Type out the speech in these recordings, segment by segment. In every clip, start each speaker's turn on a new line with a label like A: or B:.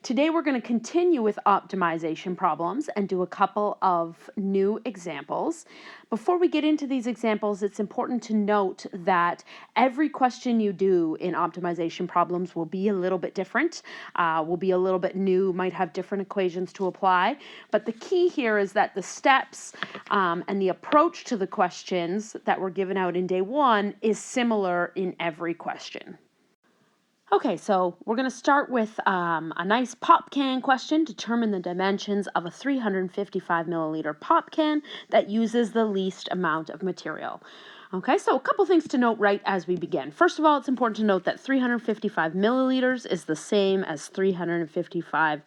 A: Today we're going to continue with optimization problems and do a couple of new examples. Before we get into these examples, it's important to note that every question you do in optimization problems will be a little bit different, will be a little bit new, might have different equations to apply. But the key here is that the steps and the approach to the questions that were given out in day one is similar in every question. Okay, so we're going to start with a nice pop can question. Determine the dimensions of a 355 milliliter pop can that uses the least amount of material. Okay, so a couple things to note right as we begin. First of all, it's important to note that 355 milliliters is the same as 355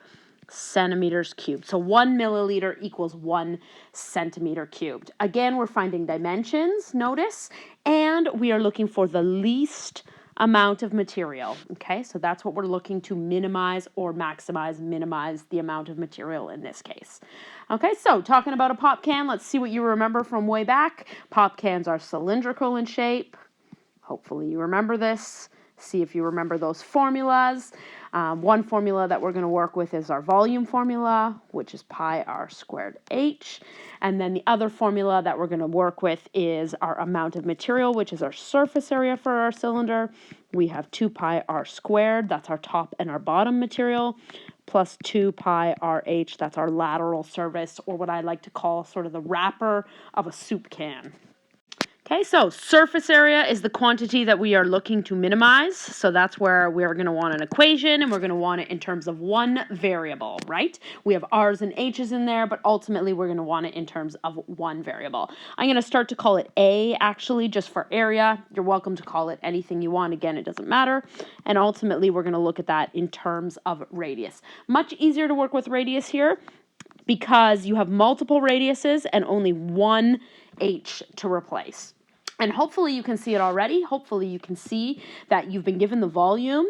A: centimeters cubed. So 1 milliliter equals 1 centimeter cubed. Again, we're finding dimensions, notice, and we are looking for the least amount of material. Okay, so that's what we're looking to minimize or maximize, minimize the amount of material in this case. Okay, so talking about a pop can, let's see what you remember from way back. Pop cans are cylindrical in shape. Hopefully you remember this. See if you remember those formulas. One formula that we're going to work with is our volume formula, which is pi r squared h. And then the other formula that we're going to work with is our amount of material, which is our surface area for our cylinder. We have 2 pi r squared, that's our top and our bottom material, plus 2 pi rh, that's our lateral surface, or what I like to call sort of the wrapper of a soup can. Okay, so surface area is the quantity that we are looking to minimize. So that's where we're going to want an equation, and we're going to want it in terms of one variable, right? We have r's and h's in there, but ultimately we're going to want it in terms of one variable. I'm going to start to call it A, actually, just for area. You're welcome to call it anything you want. Again, it doesn't matter. And ultimately, we're going to look at that in terms of radius. Much easier to work with radius here because you have multiple radiuses and only one h to replace. And hopefully you can see it already. Hopefully you can see that you've been given the volume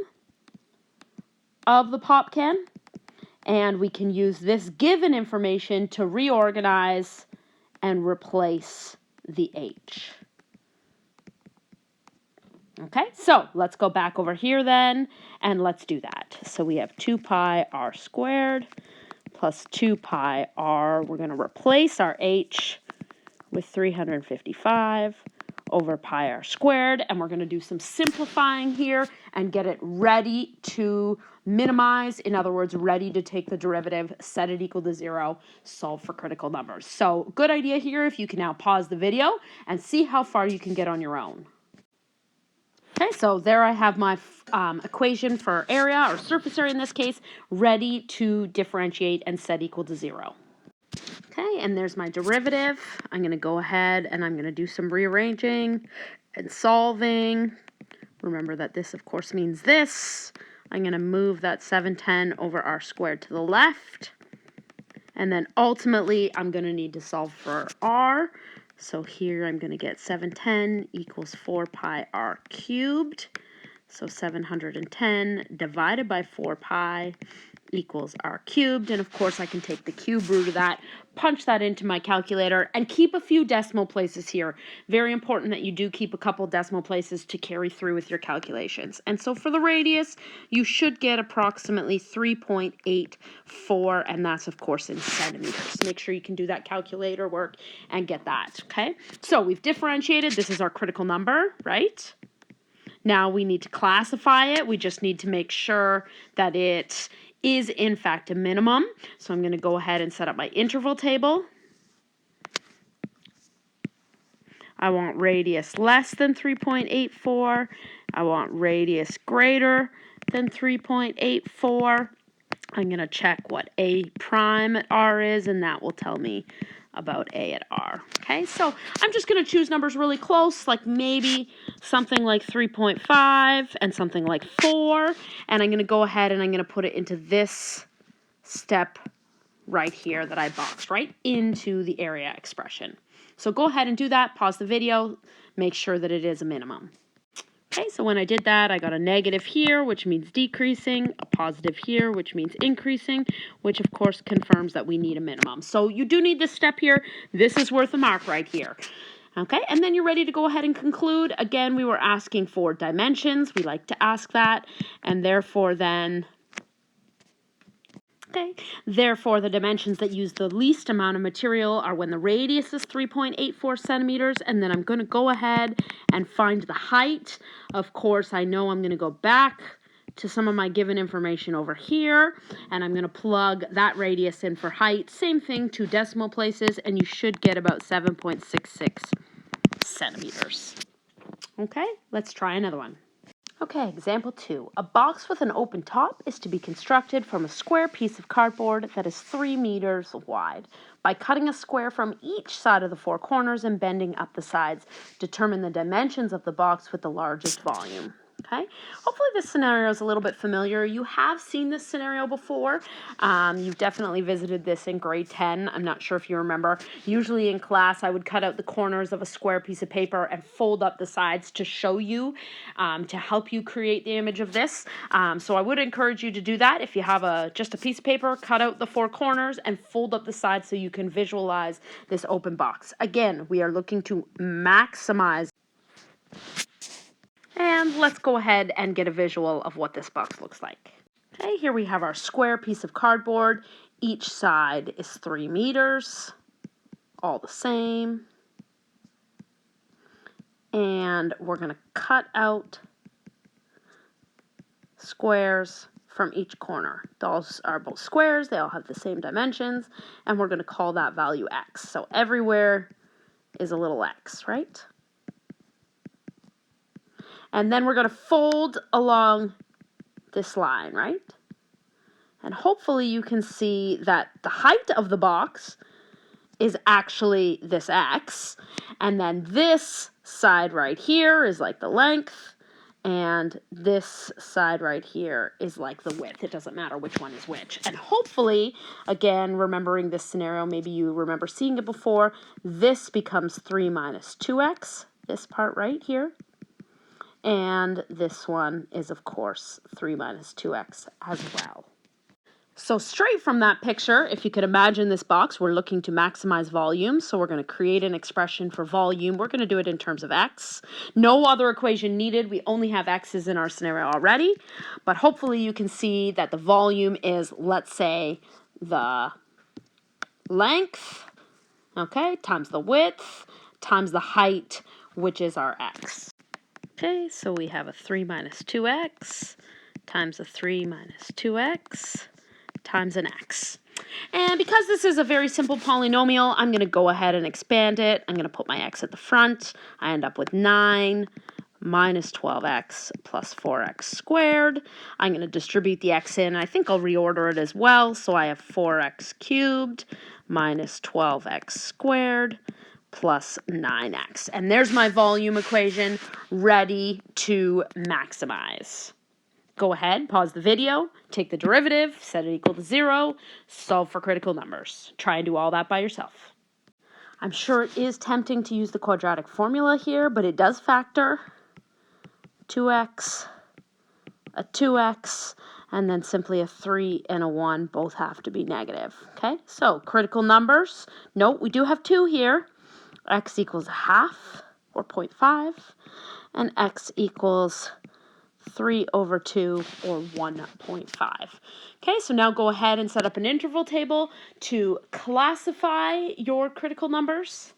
A: of the pop can, and we can use this given information to reorganize and replace the h. Okay, so let's go back over here then, and let's do that. So we have 2 pi r squared plus 2 pi r. We're going to replace our h with 355 over pi r squared, and we're going to do some simplifying here and get it ready to minimize, in other words, ready to take the derivative, set it equal to 0, solve for critical numbers. So good idea here if you can now pause the video and see how far you can get on your own. Okay, so there I have my equation for area, or surface area in this case, ready to differentiate and set equal to 0. Okay, and there's my derivative. I'm going to go ahead and I'm going to do some rearranging and solving. Remember that this, of course, means this. I'm going to move that 710 over r squared to the left. And then ultimately, I'm going to need to solve for r. So here I'm going to get 710 equals 4 pi r cubed. So 710 divided by 4 pi equals r cubed, and of course I can take the cube root of that, punch that into my calculator, and keep a few decimal places here. Very important that you do keep a couple decimal places to carry through with your calculations. And so for the radius, you should get approximately 3.84, and that's of course in centimeters. Make sure you can do that calculator work and get that, okay? So we've differentiated. This is our critical number, right? Now we need to classify it. We just need to make sure that it is in fact a minimum. So I'm going to go ahead and set up my interval table. I want radius less than 3.84. I want radius greater than 3.84. I'm going to check what A prime at R is, and that will tell me about A at R. Okay, so I'm just going to choose numbers really close, like maybe something like 3.5 and something like 4, and I'm going to go ahead and I'm going to put it into this step right here that I boxed right into the area expression. So go ahead and do that, pause the video, make sure that it is a minimum. Okay, so when I did that, I got a negative here, which means decreasing, a positive here, which means increasing, which of course confirms that we need a minimum. So you do need this step here. This is worth a mark right here. Okay, and then you're ready to go ahead and conclude. Again, we were asking for dimensions. We like to ask that, and therefore then Okay, therefore the dimensions that use the least amount of material are when the radius is 3.84 centimeters, and then I'm going to go ahead and find the height. Of course, I know I'm going to go back to some of my given information over here, and I'm going to plug that radius in for height. Same thing, 2 decimal places, and you should get about 7.66 centimeters. Okay, let's try another one. Okay, example 2. A box with an open top is to be constructed from a square piece of cardboard that is 3 meters wide. By cutting a square from each side of the 4 corners and bending up the sides, determine the dimensions of the box with the largest volume. Okay, hopefully this scenario is a little bit familiar. You have seen this scenario before. You've definitely visited this in grade 10. I'm not sure if you remember. Usually in class, I would cut out the corners of a square piece of paper and fold up the sides to show you, to help you create the image of this. So I would encourage you to do that. If you have just a piece of paper, cut out the 4 corners and fold up the sides so you can visualize this open box. Again, we are looking to maximize. And let's go ahead and get a visual of what this box looks like. Okay, here we have our square piece of cardboard. Each side is 3 meters, all the same. And we're going to cut out squares from each corner. Those are both squares, they all have the same dimensions, and we're going to call that value x. So everywhere is a little x, right? And then we're going to fold along this line, right? And hopefully you can see that the height of the box is actually this x. And then this side right here is like the length. And this side right here is like the width. It doesn't matter which one is which. And hopefully, again, remembering this scenario, maybe you remember seeing it before, this becomes 3 minus 2x, this part right here. And this one is, of course, 3 minus 2x as well. So straight from that picture, if you could imagine this box, we're looking to maximize volume. So we're going to create an expression for volume. We're going to do it in terms of x. No other equation needed. We only have x's in our scenario already. But hopefully you can see that the volume is, let's say, the length, okay, times the width, times the height, which is our x. Okay, so we have a 3 minus 2x times a 3 minus 2x times an x. And because this is a very simple polynomial, I'm going to go ahead and expand it. I'm going to put my x at the front. I end up with 9 minus 12x plus 4x squared. I'm going to distribute the x in. I think I'll reorder it as well. So I have 4x cubed minus 12x squared plus 9x. And there's my volume equation ready to maximize. Go ahead, pause the video, take the derivative, set it equal to 0, solve for critical numbers. Try and do all that by yourself. I'm sure it is tempting to use the quadratic formula here, but it does factor. 2x, a 2x, and then simply a 3 and a 1 both have to be negative. Okay, so critical numbers. Note we do have 2 here. X equals a half, or 0.5, and x equals 3 over 2, or 1.5. Okay, so now go ahead and set up an interval table to classify your critical numbers.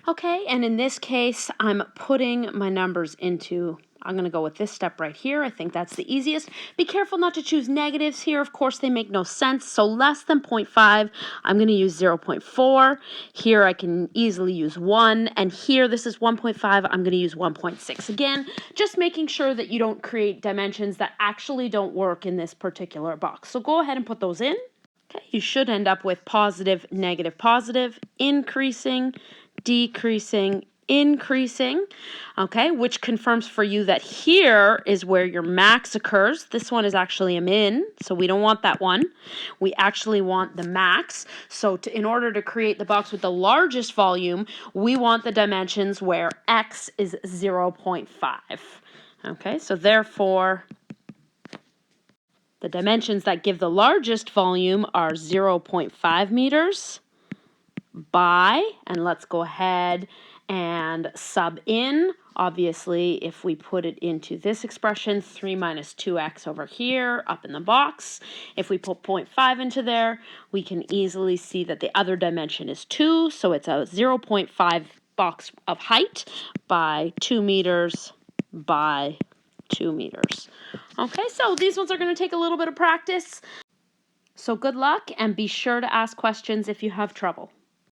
A: Okay, and in this case, I'm putting my numbers into, I'm going to go with this step right here. I think that's the easiest. Be careful not to choose negatives here. Of course, they make no sense. So less than 0.5, I'm going to use 0.4. Here, I can easily use 1. And here, this is 1.5. I'm going to use 1.6. Again, just making sure that you don't create dimensions that actually don't work in this particular box. So go ahead and put those in. Okay, you should end up with positive, negative, positive, increasing, decreasing, increasing, okay, which confirms for you that here is where your max occurs. This one is actually a min, so we don't want that one. We actually want the max. So in order to create the box with the largest volume, we want the dimensions where x is 0.5. Okay, so therefore, the dimensions that give the largest volume are 0.5 meters by, and let's go ahead and sub in Obviously, if we put it into this expression, 3 minus 2x over here, up in the box, if we put 0.5 into there, we can easily see that the other dimension is 2, so it's a 0.5 box of height by 2 meters by 2 meters. Okay, so these ones are going to take a little bit of practice. So good luck, and be sure to ask questions if you have trouble.